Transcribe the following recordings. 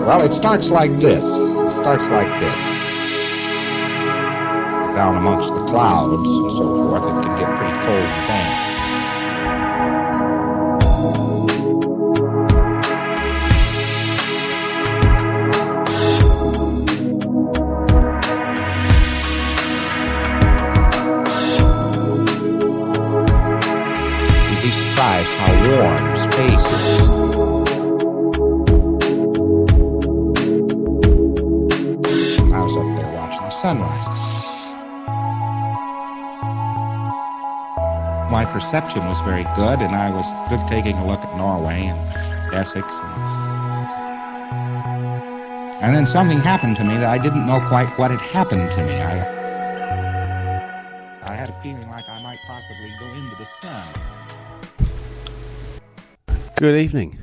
Well, it starts like this. Down amongst the clouds and so forth, it can get pretty cold and damp. You'd be surprised how warm space is. I was up there watching the sunrise. My perception was very good, and I was taking a look at Norway and Essex. And then something happened to me that I didn't know quite what had happened to me. I had a feeling like I might possibly go into the sun. Good evening,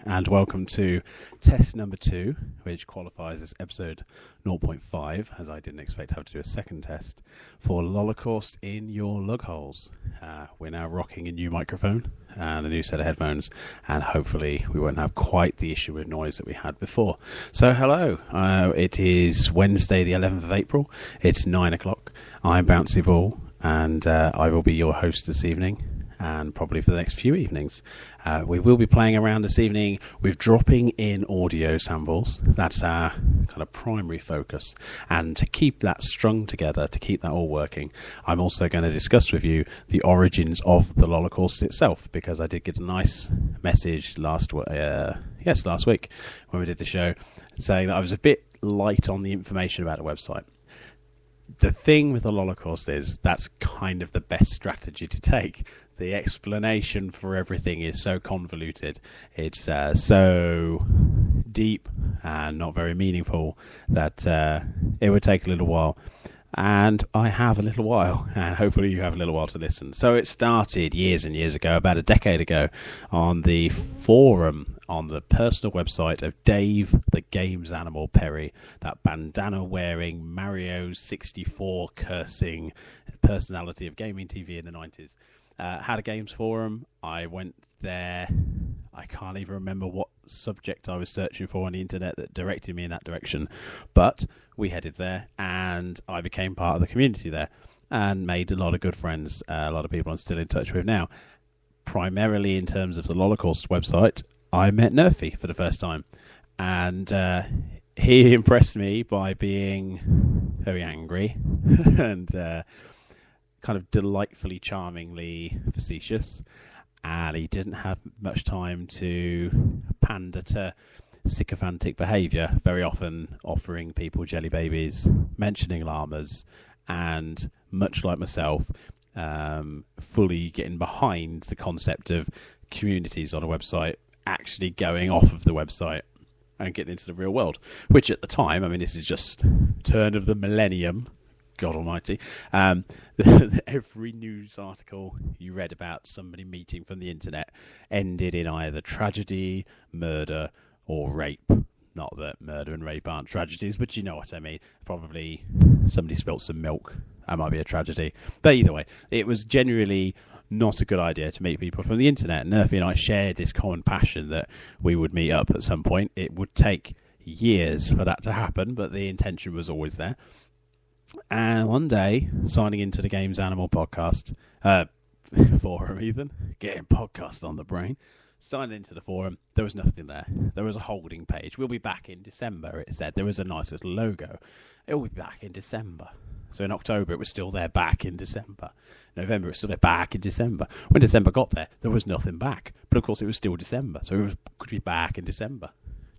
and welcome to test number 2, which qualifies as episode 0.5, as I didn't expect to have to do a second test for Lolocaust in your lug holes. We're now rocking a new microphone and a new set of headphones, and hopefully we won't have quite the issue with noise that we had before. So hello, it is Wednesday the 11th of April, it's 9 o'clock, I'm Bouncy Ball, and I will be your host this evening, and probably for the next few evenings. We will be playing around this evening with dropping in audio samples. That's our kind of primary focus. And to keep that strung together, to keep that all working, I'm also going to discuss with you the origins of the Lolocaust itself, because I did get a nice message last week when we did the show, saying that I was a bit light on the information about the website. The thing with the Lolocaust is that's kind of the best strategy to take. The explanation for everything is so convoluted. It's so deep and not very meaningful that it would take a little while. And I have a little while, and hopefully you have a little while to listen. So it started years and years ago, about a decade ago, on the forum on the personal website of Dave the Games Animal Perry, that bandana-wearing, Mario 64 cursing personality of gaming TV in the 90s. Had a games forum. I went there. I can't even remember what subject I was searching for on the internet that directed me in that direction, but we headed there and I became part of the community there and made a lot of good friends, a lot of people I'm still in touch with now. Primarily in terms of the Lolocaust website, I met Nerfy for the first time, and he impressed me by being very angry and kind of delightfully, charmingly facetious, and he didn't have much time to pander to sycophantic behaviour, very often offering people jelly babies, mentioning llamas, and much like myself, fully getting behind the concept of communities on a website, actually going off of the website and getting into the real world, which at the time, I mean, this is just turn of the millennium, God almighty, every news article you read about somebody meeting from the internet ended in either tragedy, murder, or rape. Not that murder and rape aren't tragedies, but you know what I mean. Probably somebody spilt some milk. That might be a tragedy. But either way, it was generally not a good idea to meet people from the internet. Nerfy and I shared this common passion that we would meet up at some point. It would take years for that to happen, but the intention was always there. And one day, signing into the Games Animal podcast forum, even getting podcast on the brain, signing into the forum, there was nothing there. There was a holding page. We'll be back in December, it said. There was a nice little logo. It will be back in December. So in October, it was still there, back in December. November, it was still there, back in December. When December got there was nothing back. But of course, it was still December, so it could be back in December.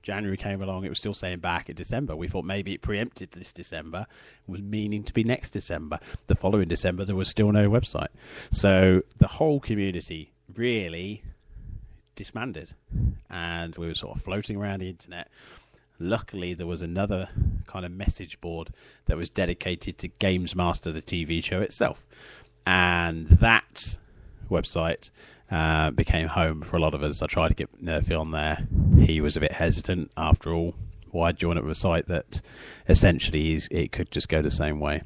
January came along, it was still saying back in December. We thought maybe it preempted this December, was meaning to be next December. The following December, there was still no website. So the whole community really disbanded, and we were sort of floating around the internet. Luckily, there was another kind of message board that was dedicated to Games Master, the TV show itself. And that website became home for a lot of us. I tried to get Nerfy on there. He was a bit hesitant. After all, why join up with a site that essentially it could just go the same way?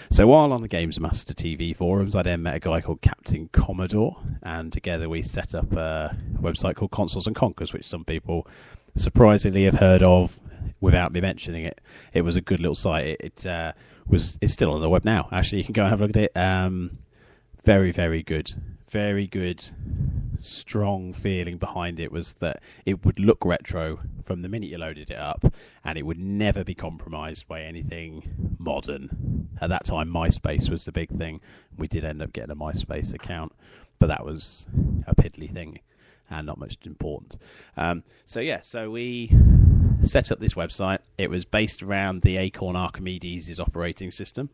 So while on the Games Master TV forums, I then met a guy called Captain Commodore, and together we set up a website called Consoles and Conkers, which some people surprisingly have heard of without me mentioning it. It was a good little site. It's still on the web now. Actually, you can go and have a look at it. Very, very good. Very good. Strong feeling behind it was that it would look retro from the minute you loaded it up, and it would never be compromised by anything modern. At that time, MySpace was the big thing. We did end up getting a MySpace account, but that was a piddly thing and not much important. So we set up this website. It was based around the Acorn Archimedes' operating system,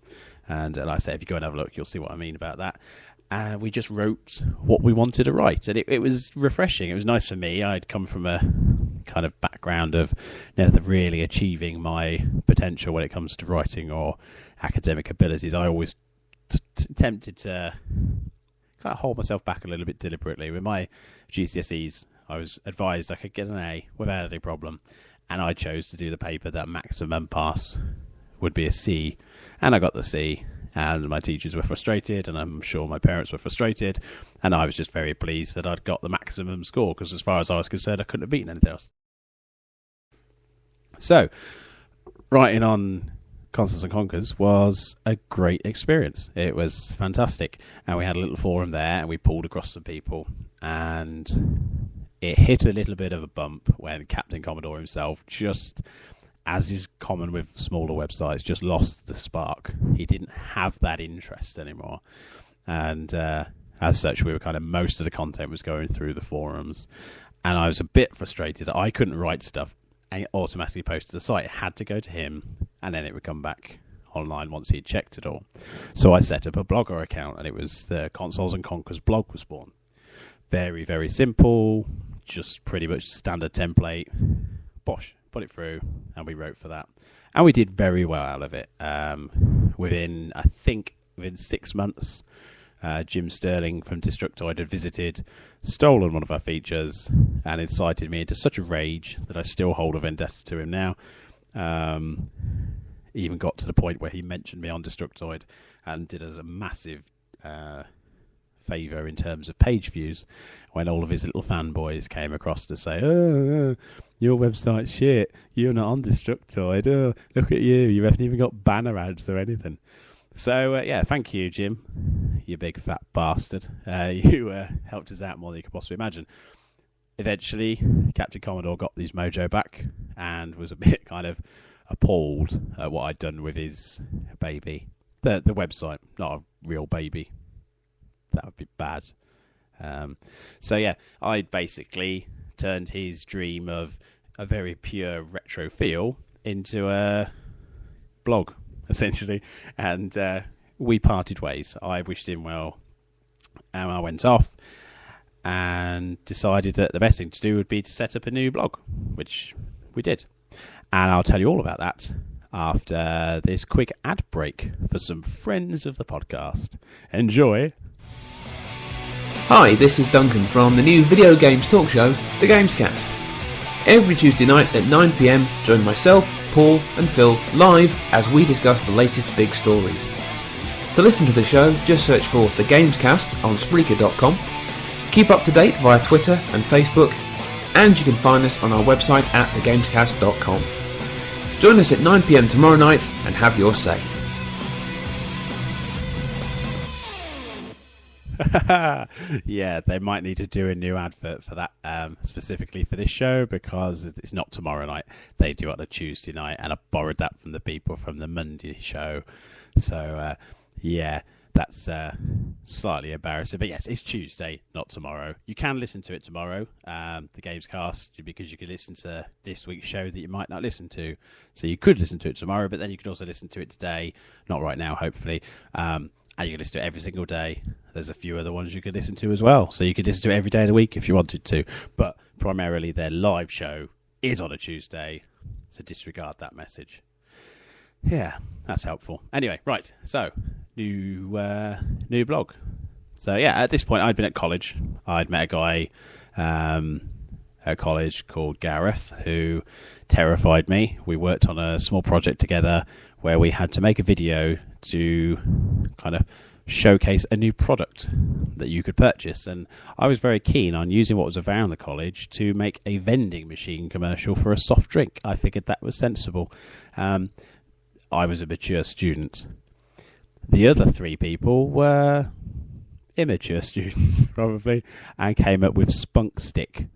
and like I say, if you go and have a look, you'll see what I mean about that. And we just wrote what we wanted to write, and it was refreshing. It was nice for me. I'd come from a kind of background of never really achieving my potential when it comes to writing or academic abilities. I always tempted to kind of hold myself back a little bit deliberately. With my GCSEs, I was advised I could get an A without any problem, and I chose to do the paper that maximum pass would be a C, and I got the C. And my teachers were frustrated, and I'm sure my parents were frustrated, and I was just very pleased that I'd got the maximum score, because as far as I was concerned, I couldn't have beaten anything else. So, writing on Consoles and Conkers was a great experience. It was fantastic, and we had a little forum there, and we pulled across some people, and it hit a little bit of a bump when Captain Commodore himself, just as is common with smaller websites, just lost the spark. He didn't have that interest anymore. And as such, we were kind of, most of the content was going through the forums. And I was a bit frustrated that I couldn't write stuff and it automatically post to the site. It had to go to him, and then it would come back online once he'd checked it all. So I set up a Blogger account, and it was the Consoles and Conkers blog was born. Very, very simple, just pretty much standard template. Bosh. Put it through, and we wrote for that, and we did very well out of it. Within 6 months, Jim Sterling from Destructoid had visited, stolen one of our features, and incited me into such a rage that I still hold a vendetta to him now. Even got to the point where he mentioned me on Destructoid and did us a massive favour in terms of page views when all of his little fanboys came across to say, oh, your website's shit, you're not on Destructoid, oh, look at you haven't even got banner ads or anything. So thank you, Jim, you big fat bastard. You helped us out more than you could possibly imagine. Eventually Captain Commodore got his mojo back and was a bit kind of appalled at what I'd done with his baby, the website, not a real baby. That would be bad. I basically turned his dream of a very pure retro feel into a blog, essentially, and we parted ways. I wished him well, and I went off and decided that the best thing to do would be to set up a new blog, which we did. And I'll tell you all about that after this quick ad break for some friends of the podcast. Enjoy. Hi, this is Duncan from the new video games talk show, The Gamescast. Every Tuesday night at 9 PM, join myself, Paul and Phil live as we discuss the latest big stories. To listen to the show, just search for The Gamescast on Spreaker.com. Keep up to date via Twitter and Facebook, and you can find us on our website at thegamescast.com. Join us at 9 PM tomorrow night and have your say. Yeah, they might need to do a new advert for that, specifically for this show, because it's not tomorrow night. They do it on a Tuesday night, and I borrowed that from the people from the Monday show. So, that's slightly embarrassing. But yes, it's Tuesday, not tomorrow. You can listen to it tomorrow, the Gamescast, because you can listen to this week's show that you might not listen to. So you could listen to it tomorrow, but then you could also listen to it today. Not right now, hopefully. And you can listen to it every single day. There's a few other ones you could listen to as well. So you could listen to it every day of the week if you wanted to. But primarily their live show is on a Tuesday. So disregard that message. Yeah, that's helpful. Anyway, right. So, new blog. So, yeah, at this point I'd been at college. I'd met a guy at college called Gareth, who terrified me. We worked on a small project together where we had to make a video to kind of showcase a new product that you could purchase, and I was very keen on using what was around the college to make a vending machine commercial for a soft drink. I figured that was sensible. I was a mature student. The other 3 people were immature students, probably, and came up with Spunk Stick.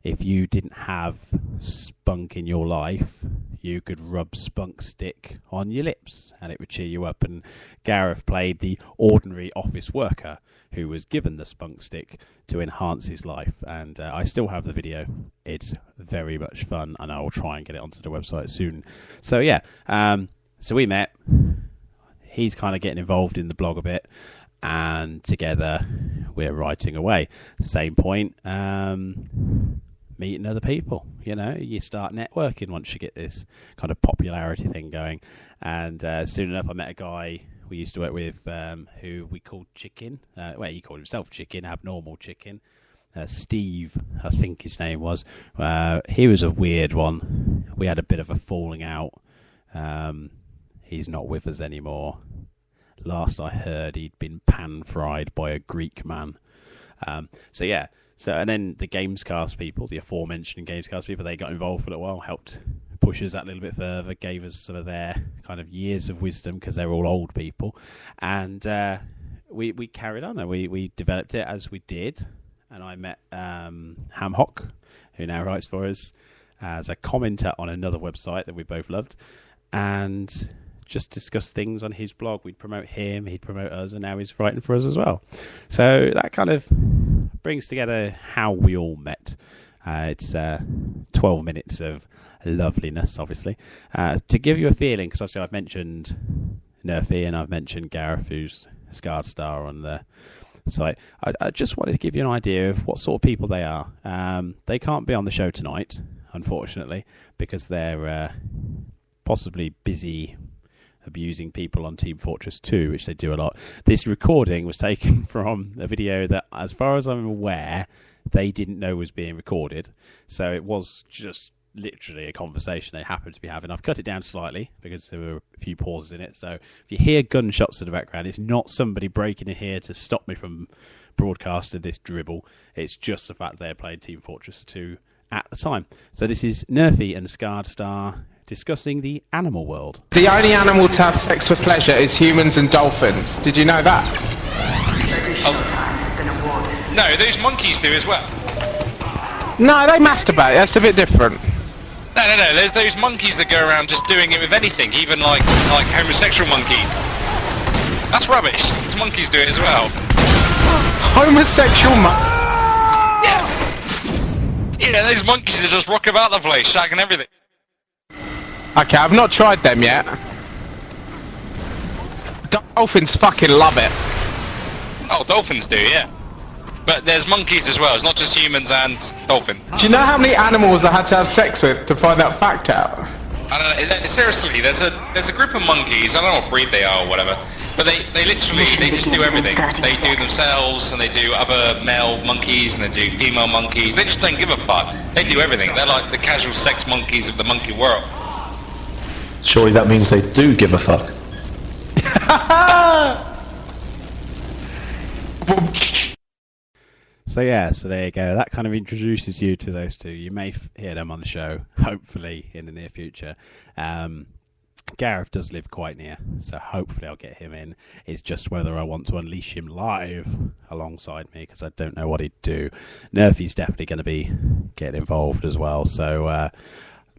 If you didn't have spunk in your life, you could rub Spunk Stick on your lips and it would cheer you up. And Gareth played the ordinary office worker who was given the Spunk Stick to enhance his life. And I still have the video. It's very much fun, and I will try and get it onto the website soon. So yeah, so we met. He's kind of getting involved in the blog a bit, and together we're writing away. Same point, meeting other people. You know, you start networking once you get this kind of popularity thing going. And soon enough, I met a guy we used to work with who we called Chicken. Well, he called himself Chicken, Abnormal Chicken. Steve, I think his name was. He was a weird one. We had a bit of a falling out. He's not with us anymore. Last I heard, he'd been pan-fried by a Greek man. So yeah. So, and then the Gamescast people, the aforementioned Gamescast people, they got involved for a little while, helped push us that little bit further, gave us some of their kind of years of wisdom, because they're all old people. And we carried on, and we developed it as we did. And I met Hamhock, who now writes for us as a commenter on another website that we both loved, and just discuss things on his blog. We'd promote him, he'd promote us, and now he's writing for us as well. So that kind of brings together how we all met. It's 12 minutes of loveliness, obviously. To give you a feeling, because obviously I've mentioned Nerfy and I've mentioned Gareth, who's Scarred Star on the site. I just wanted to give you an idea of what sort of people they are. They can't be on the show tonight, unfortunately, because they're possibly busy abusing people on Team Fortress 2, which they do a lot. This recording was taken from a video that, as far as I'm aware, they didn't know was being recorded. So it was just literally a conversation they happened to be having. I've cut it down slightly because there were a few pauses in it. So if you hear gunshots in the background, it's not somebody breaking in here to stop me from broadcasting this dribble. It's just the fact they're playing Team Fortress 2 at the time. So this is Nerfy and Scarred Star discussing the animal world. The only animal to have sex for pleasure is humans and dolphins. Did you know that? Oh. No, those monkeys do as well. No, they masturbate. That's a bit different. No. There's those monkeys that go around just doing it with anything, even like homosexual monkey. That's rubbish. Those monkeys do it as well. Homosexual Yeah, those monkeys that just rock about the place, shagging everything. Okay, I've not tried them yet. Dolphins fucking love it. Oh, dolphins do, yeah. But there's monkeys as well, it's not just humans and dolphins. Do you know how many animals I had to have sex with to find that fact out? I don't know, seriously, there's a group of monkeys, I don't know what breed they are or whatever, but they literally, they just do everything. They do themselves, and they do other male monkeys, and they do female monkeys. They just don't give a fuck. They do everything. They're like the casual sex monkeys of the monkey world. Surely that means they do give a fuck. So yeah, so there you go. That kind of introduces you to those two. You may hear them on the show, hopefully, in the near future. Gareth does live quite near, so hopefully I'll get him in. It's just whether I want to unleash him live alongside me, because I don't know what he'd do. Nerfy's definitely going to be getting involved as well, so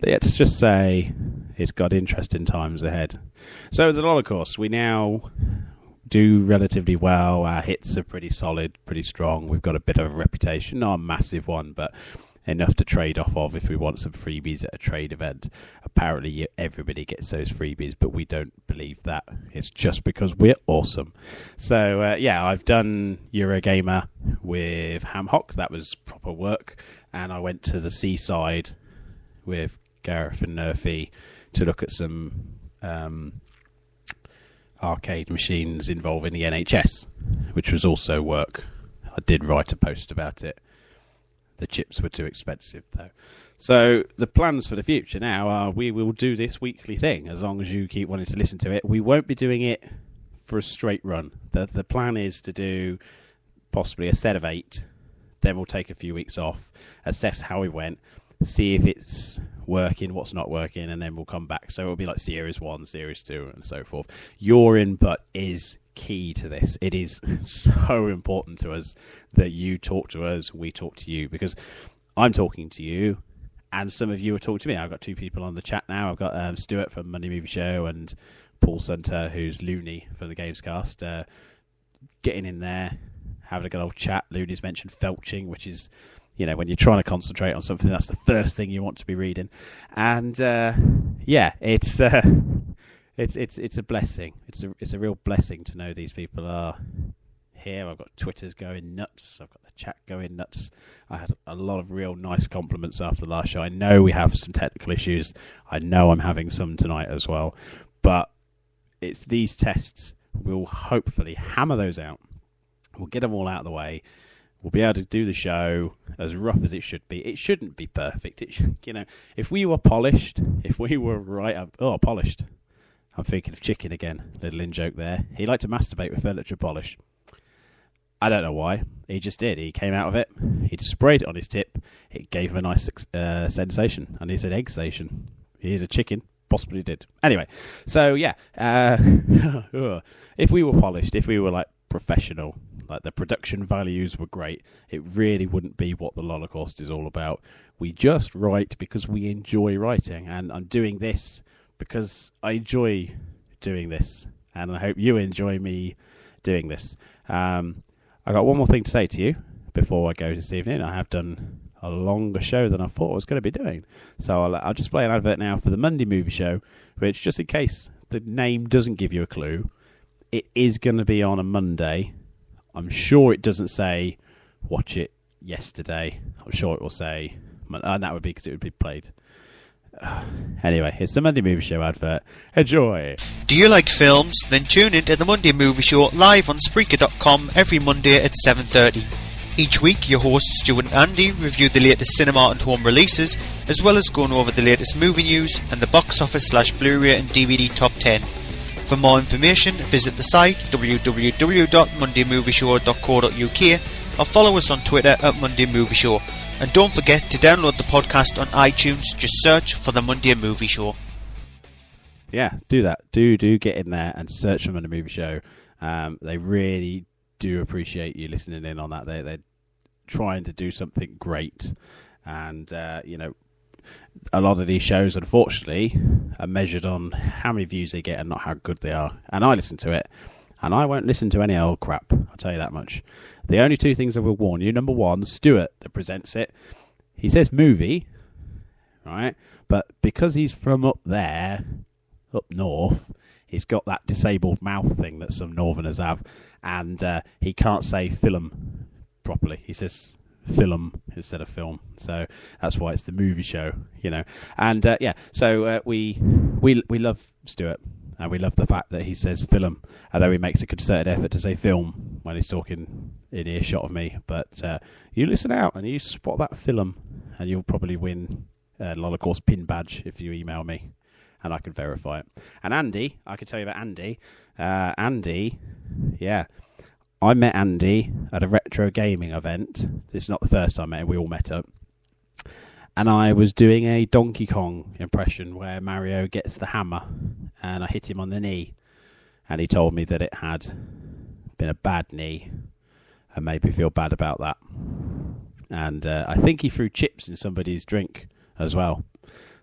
let's just say it's got interesting times ahead. So the Lolocaust, we now do relatively well. Our hits are pretty solid, pretty strong. We've got a bit of a reputation, not a massive one, but enough to trade off of if we want some freebies at a trade event. Apparently everybody gets those freebies, but we don't believe that. It's just because we're awesome. So yeah, I've done Eurogamer with Hamhock. That was proper work. And I went to the seaside with Gareth and Nerfy to look at some arcade machines involving the NHS, which was also work. I did write a post about it. The chips were too expensive, though. So the plans for the future now are we will do this weekly thing as long as you keep wanting to listen to it. We won't be doing it for a straight run. The plan is to do possibly a set of 8. Then we'll take a few weeks off, assess how we went, see if it's working, what's not working, and then we'll come back. So it'll be like Series 1, Series 2, and so forth. Your input is key to this. It is so important to us that you talk to us, we talk to you, because I'm talking to you, and some of you are talking to me. I've got 2 people on the chat now. I've got Stuart from Monday Movie Show and Paul Sunter, who's Looney from the Gamescast, getting in there, having a good old chat. Looney's mentioned felching, which is, when you're trying to concentrate on something, that's the first thing you want to be reading. And it's a blessing. It's a real blessing to know these people are here. I've got Twitter's going nuts. I've got the chat going nuts. I had a lot of real nice compliments after the last show. I know we have some technical issues. I know I'm having some tonight as well. But it's these tests. We'll hopefully hammer those out. We'll get them all out of the way. We'll be able to do the show as rough as it should be. It shouldn't be perfect. It should, if we were polished, if we were right up... Oh, polished. I'm thinking of chicken again. Little in-joke there. He liked to masturbate with furniture polish. I don't know why. He just did. He came out of it. He'd sprayed it on his tip. It gave him a nice sensation. And he said, egg-sation. He's a chicken. Possibly did. Anyway, so yeah. If we were polished, if we were like professional, like the production values were great, it really wouldn't be what the Lolocaust is all about. We just write because we enjoy writing, and I'm doing this because I enjoy doing this, and I hope you enjoy me doing this. I got one more thing to say to you before I go this evening. I have done a longer show than I thought I was going to be doing, so I'll just play an advert now for the Monday Movie Show, which, just in case the name doesn't give you a clue, it is going to be on a Monday. I'm sure it doesn't say watch it yesterday. I'm sure it will say, and that would be because it would be played. Anyway, it's the Monday Movie Show advert. Enjoy. Do you like films? Then tune in to the Monday Movie Show live on Spreaker.com every Monday at 7:30. Each week, your hosts Stuart and Andy review the latest cinema and home releases, as well as going over the latest movie news and the box office / Blu-ray and DVD top 10. For more information, visit the site www.mondaymovieshow.co.uk or follow us on Twitter at Monday Movie Show. And don't forget to download the podcast on iTunes. Just search for the Monday Movie Show. Yeah, do that. Do get in there and search for Monday Movie Show. They really do appreciate you listening in on that. They're trying to do something great. And, a lot of these shows, unfortunately, are measured on how many views they get and not how good they are. And I listen to it, and I won't listen to any old crap, I'll tell you that much. The only 2 things I will warn you: number 1, Stuart, that presents it, he says movie, right? But because he's from up there, up north, he's got that disabled mouth thing that some northerners have, and he can't say film properly. He says film instead of film, so that's why it's the movie show, And so we love Stuart, and we love the fact that he says film, although he makes a concerted effort to say film when he's talking in earshot of me. But you listen out and you spot that film, and you'll probably win a Lolocaust pin badge if you email me, and I can verify it. And Andy, I can tell you about Andy. I met Andy at a retro gaming event. This is not the first time I met him. We all met up. And I was doing a Donkey Kong impression where Mario gets the hammer and I hit him on the knee. And he told me that it had been a bad knee and made me feel bad about that. And I think he threw chips in somebody's drink as well.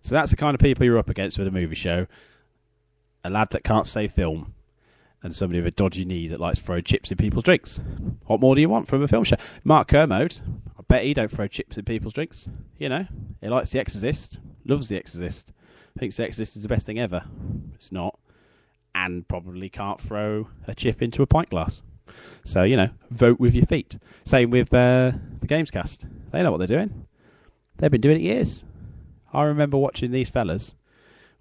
So that's the kind of people you're up against with a movie show. A lad that can't say film, and somebody with a dodgy knee that likes to throw chips in people's drinks. What more do you want from a film show? Mark Kermode, I bet he don't throw chips in people's drinks. He likes The Exorcist, loves The Exorcist, thinks The Exorcist is the best thing ever. It's not. And probably can't throw a chip into a pint glass. So, vote with your feet. Same with the Gamescast. They know what they're doing. They've been doing it years. I remember watching these fellas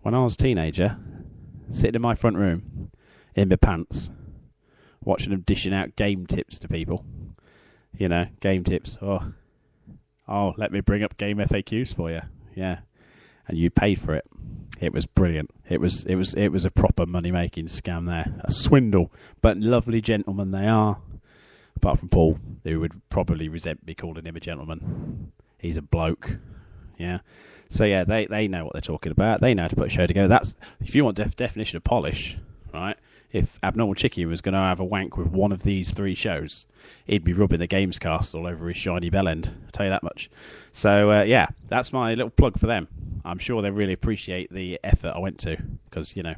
when I was a teenager, sitting in my front room, in my pants, watching them dishing out game tips to people. Game tips. Oh, Oh, let me bring up game FAQs for you. Yeah, and you paid for it. It was brilliant. It was a proper money-making scam there. A swindle, but lovely gentlemen they are. Apart from Paul, who would probably resent me calling him a gentleman. He's a bloke. Yeah. So yeah, they know what they're talking about. They know how to put a show together. That's if you want definition of polish, right? If Abnormal Chicky was going to have a wank with one of these 3 shows, he'd be rubbing the Gamescast all over his shiny bell end. I'll tell you that much. So yeah, that's my little plug for them. I'm sure they really appreciate the effort I went to because it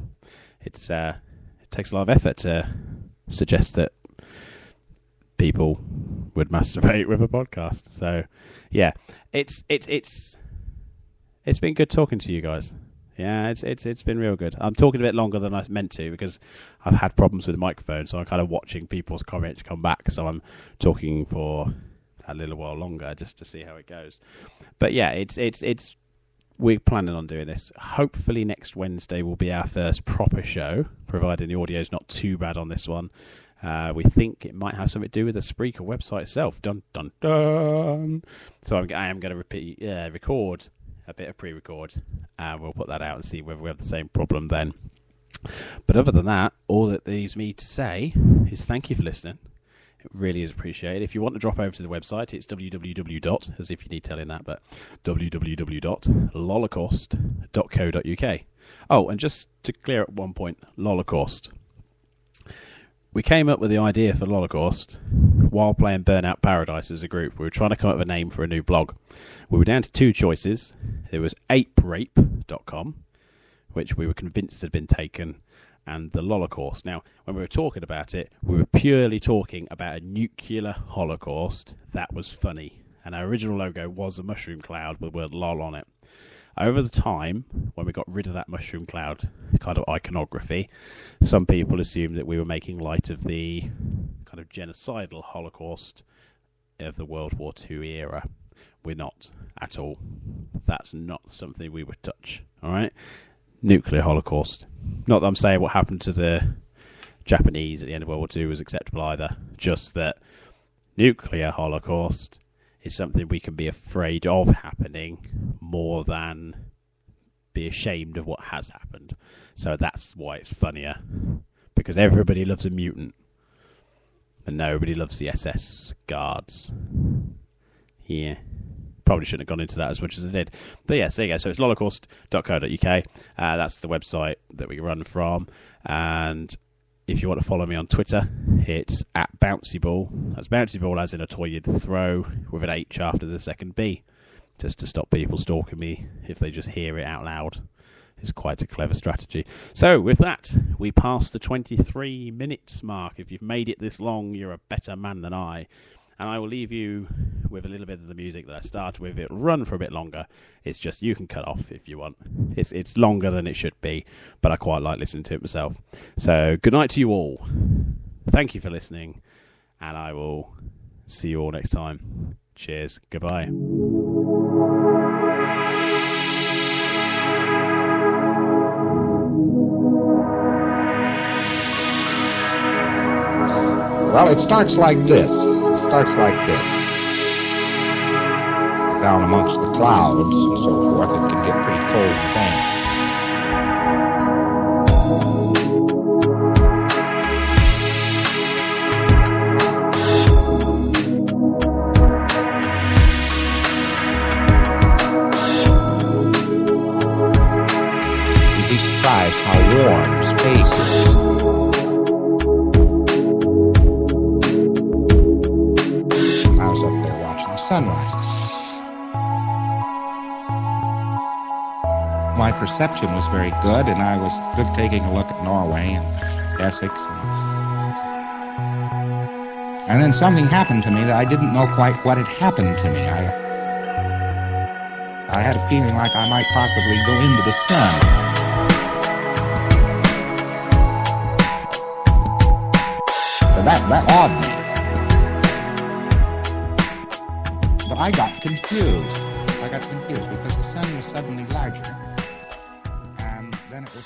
takes a lot of effort to suggest that people would masturbate with a podcast. So yeah, it's been good talking to you guys. Yeah, it's been real good. I'm talking a bit longer than I meant to because I've had problems with the microphone, so I'm kind of watching people's comments come back. So I'm talking for a little while longer just to see how it goes. But yeah, it's we're planning on doing this. Hopefully next Wednesday will be our first proper show, providing the audio is not too bad on this one. We think it might have something to do with the Spreaker website itself. Dun dun dun. So I am going to record a bit of pre-record, and we'll put that out and see whether we have the same problem then. But other than that, all that leaves me to say is thank you for listening. It really is appreciated. If you want to drop over to the website, it's www. As if you need telling that, but www.lolocaust.co.uk. Oh, and just to clear up one point, Lolocaust. We came up with the idea for Lolocaust while playing Burnout Paradise as a group. We were trying to come up with a name for a new blog. We were down to 2 choices. There was aperape.com, which we were convinced had been taken, and the Lolocaust. Now, when we were talking about it, we were purely talking about a nuclear holocaust that was funny. And our original logo was a mushroom cloud with the word LOL on it. Over the time, when we got rid of that mushroom cloud kind of iconography, some people assumed that we were making light of the kind of genocidal holocaust of the World War II era. We're not at all. That's not something we would touch. All right? Nuclear holocaust. Not that I'm saying what happened to the Japanese at the end of World War II was acceptable either. Just that nuclear holocaust is something we can be afraid of happening more than be ashamed of what has happened. So that's why it's funnier. Because everybody loves a mutant. And nobody loves the SS guards. Yeah. Probably shouldn't have gone into that as much as I did. But yes, there you go. So it's lolocaust.co.uk. That's the website that we run from. And if you want to follow me on Twitter, it's @BouncyBall. That's BouncyBall as in a toy you'd throw with an H after the second B. Just to stop people stalking me if they just hear it out loud. It's quite a clever strategy. So with that, we pass the 23 minutes mark. If you've made it this long, you're a better man than I. And I will leave you with a little bit of the music that I started with. It'll run for a bit longer. It's just you can cut off if you want. It's longer than it should be, but I quite like listening to it myself. So good night to you all. Thank you for listening, and I will see you all next time. Cheers. Goodbye. Well, it starts like this. Down amongst the clouds and so forth, it can get pretty cold and damp. You'd be surprised how warm space is. Sunrise. My perception was very good, and I was taking a look at Norway and Essex. And then something happened to me that I didn't know quite what had happened to me. I had a feeling like I might possibly go into the sun. But that awed me. I got confused because the sun was suddenly larger, and then it was